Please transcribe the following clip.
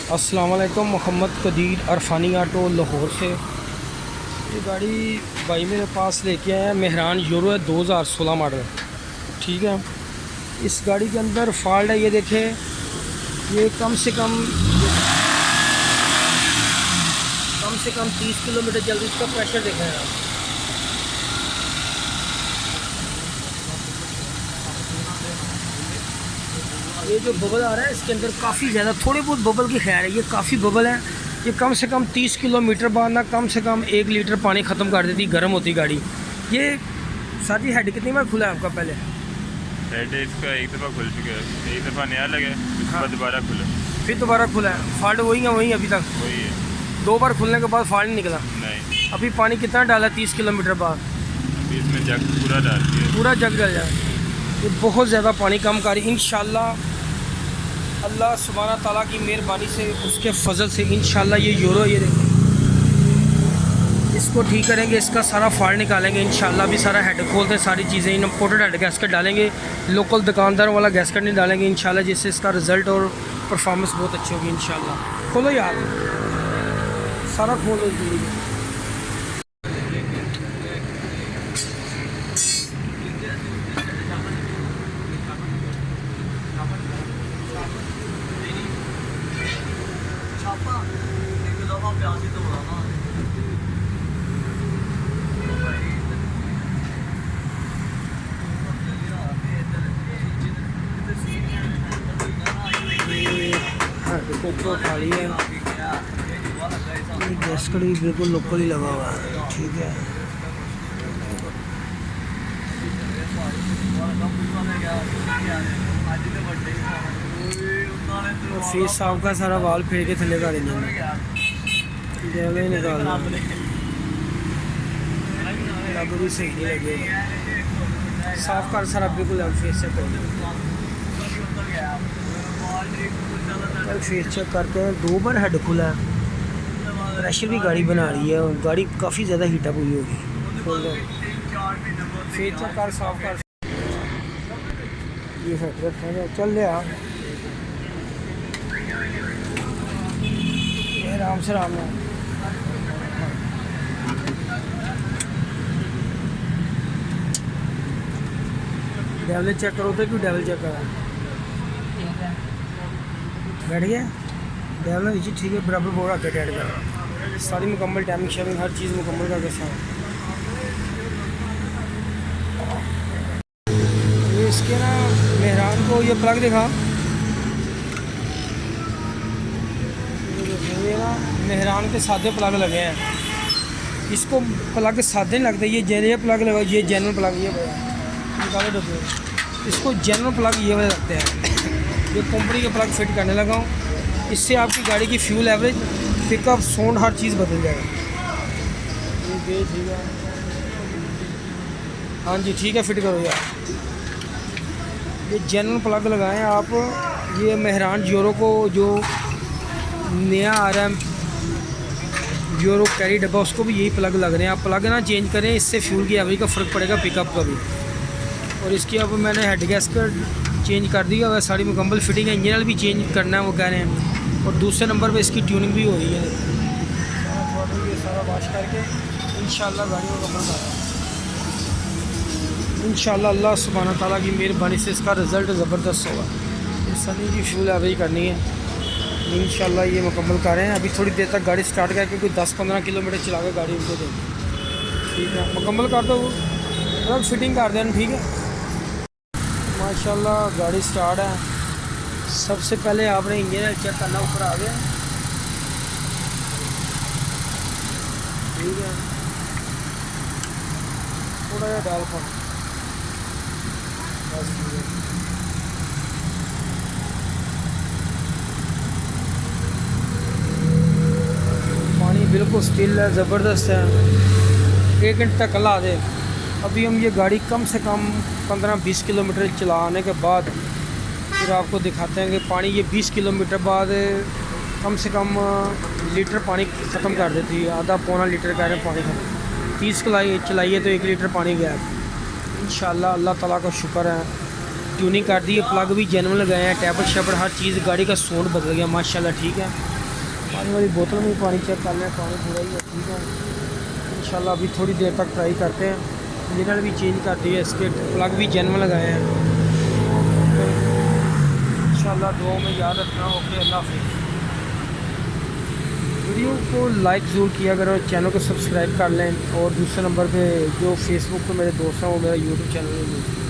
अस्सलाम वालेकुम। मोहम्मद कदीर अरफानी ऑटो लाहौर से। ये गाड़ी भाई मेरे पास लेके आए हैं, मेहरान यूरो है 2016 मॉडल। ठीक है, इस गाड़ी के अंदर फॉल्ट है, ये देखें, ये कम से कम 30 किलोमीटर चल रही। इसका प्रेशर देखें आप। ये जो बबल आ रहा है इसके अंदर काफ़ी ज़्यादा, थोड़े बहुत बबल की खैर है, ये काफ़ी बबल है। ये कम से कम 30 किलोमीटर बाद ना कम से कम 1 लीटर पानी ख़त्म कर देती, गर्म होती गाड़ी। ये सारी हेड कितनी बार खुला है आपका? पहले हेड इसका एक दफ़ा खुल चुका है, एक दफ़ा नया लगा है, उसके बाद दोबारा खुला, फिर दोबारा खुला है। फॉल्ट वही है वही अभी तक वही है। 2 बार खुलने के बाद फॉल्ट नहीं निकला। नहीं, अभी पानी कितना डाला 30 किलोमीटर बाद? अभी इसमें जग पूरा डाल दिया, पूरा जग डल जाए। ये बहुत ज़्यादा पानी कम कर रही। इंशाल्लाह अल्लाह सुब्हाना ताला की मेहरबानी से, उसके फजल से इंशाल्लाह ये यूरो, ये देखो, इसको ठीक करेंगे, इसका सारा फॉल्ट निकालेंगे इंशाल्लाह। भी सारा हेड खोलते हैं, सारी चीज़ें इम्पोर्टेड हेड गैसकट डालेंगे, लोकल दुकानदार वाला गैसकट नहीं डालेंगे इंशाल्लाह, जिससे इसका रिज़ल्ट और परफॉर्मेंस बहुत अच्छी होगी इंशाल्लाह। खोलो यार, सारा खोलो जल्दी। ऊपर खाली है, गैसकट भी बिल्कुल लोकल ही लगा हुआ है। ठीक है, फेस साफ का सारा वाल फेर के थले का देना ही निकाल अब भी सही नहीं लगेगा। साफ कर सारा बिल्कुल फेस चेक कर फेस चेक करते हैं। 2 बार हेड खुला है, प्रेशर भी गाड़ी बना रही है और गाड़ी काफ़ी ज़्यादा हीटअप हुई होगी। फेस चेक कर, साफ कर, ये हेड रखेंगे। चल ले आप आराम से, आराम में। डेवल चेक करो तो क्यों डेवल चेक करा, बैठ गया डेवल नीचे। ठीक है, बराबर बोर्ड आके डेट कर, सारी मुकम्मल टाइमिंग शेमिंग हर चीज़ मुकम्मल करके साथ। ये इसके ना मेहरान को ये प्लग दिखा, ये ना मेहरान के सादे प्लग लगे हैं, इसको प्लग सादे नहीं लगते, ये प्लग लगा, ये जेनरल प्लग, ये निकालो डब्बे, इसको जनरल प्लग ये वाले लगते हैं। ये कंपनी के प्लग फिट करने लगा हूँ, इससे आपकी गाड़ी की फ्यूल एवरेज, पिकअप, साउंड, हर चीज़ बदल जाएगा। ये ठीक है, हाँ जी ठीक है, फिट करो यार। ये जनरल प्लग लगाएं आप। ये मेहरान यूरो को जो नया आ रहा है यूरो कैरी डब्बा, उसको भी यही प्लग लग रहे हैं। आप प्लग ना चेंज करें, इससे फ्यूल की एवरेज का फ़र्क पड़ेगा, पिकअप का भी। और इसकी अब मैंने हेड गैसकट चेंज कर दिया है, सारी मुकम्मल फिटिंग है। इंजन भी चेंज करना है वो कह रहे हैं। और दूसरे नंबर पे इसकी ट्यूनिंग भी हो रही है। ये सारा वॉश करके इंशाल्लाह गाड़ी मुकम्मल कर रहा है इंशाल्लाह। अल्लाह सुब्हाना ताला की मेहरबानी से इसका रिज़ल्ट ज़बरदस्त होगा। सनी की फ्यूल एवरेज करनी है इंशाल्लाह, ये मुकम्मल कर रहे हैं। अभी थोड़ी देर तक गाड़ी स्टार्ट करके कोई 10-15 किलोमीटर चला के गाड़ी उनको दें। ठीक है, मुकम्मल कर दो, वो फिटिंग कर दें। ठीक है, माशाल्लाह गाड़ी स्टार्ट है। सबसे पहले आपने इंजन चेक करना, ऊपर आ गया। ठीक है, थोड़ा सा डाल कर बस। पानी बिल्कुल स्टिल है, ज़बरदस्त है। 1 घंटे तक ला दे। अभी हम ये गाड़ी कम से कम 15-20 किलोमीटर चलाने के बाद फिर आपको दिखाते हैं कि पानी ये 20 किलोमीटर बाद कम से कम लीटर पानी ख़त्म कर देती है। आधा पौना लीटर कह रहे हैं पानी ख़त्म। 30 चलाइए तो 1 लीटर पानी गया। इंशाल्लाह अल्लाह ताला का शुक्र है। ट्यूनिंग कर दी है, प्लग भी जेन्युइन लगाए हैं, टैबलेट शैबलेट हर चीज़, गाड़ी का साउंड बदल गया माशाल्लाह। ठीक है। पानी वाली बोतल में भी पानी चेक कर लें, पानी पूरा ही है, ठीक है। इंशाल्लाह अभी थोड़ी देर तक ट्राई करते हैं। मिरर भी चेंज कर दिए, इसके प्लग भी जेन्युइन लगाए हैं। इंशाल्लाह दुआओं में याद रखना। ओके, अल्लाह हाफिज़। वीडियो को लाइक ज़रूर किया करो, चैनल को सब्सक्राइब कर लें। और दूसरे नंबर पे जो फेसबुक पे मेरे दोस्त हैं वो मेरा यूट्यूब चैनल